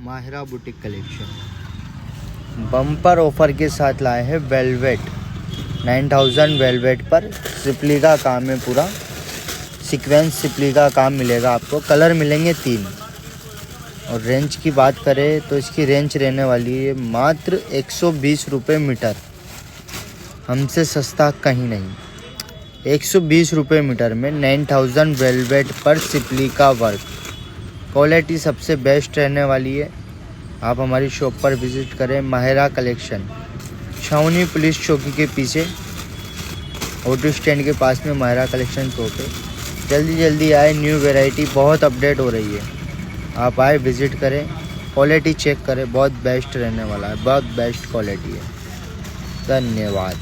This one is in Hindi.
Mahira boutique collection bumper offer के साथ लाए हैं वेलवेट 9000 वेलवेट पर सिपली का काम है, पूरा सीक्वेंस सिपली का काम मिलेगा आपको। कलर मिलेंगे 3 और रेंज की बात करें तो इसकी रेंज रहने वाली है मात्र 120 रुपये मीटर। हमसे सस्ता कहीं नहीं, 120 रुपये मीटर में 9000 वेलवेट पर सिपली का वर्क। क्वालिटी सबसे बेस्ट रहने वाली है। आप हमारी शॉप पर विज़िट करें। माहिरा कलेक्शन, छावनी पुलिस चौकी के पीछे ऑटो स्टैंड के पास में माहिरा कलेक्शन शॉप है। जल्दी आए, न्यू वैरायटी बहुत अपडेट हो रही है। आप आए, विज़िट करें, क्वालिटी चेक करें, बहुत बेस्ट रहने वाला है, बहुत बेस्ट क्वालिटी है। धन्यवाद।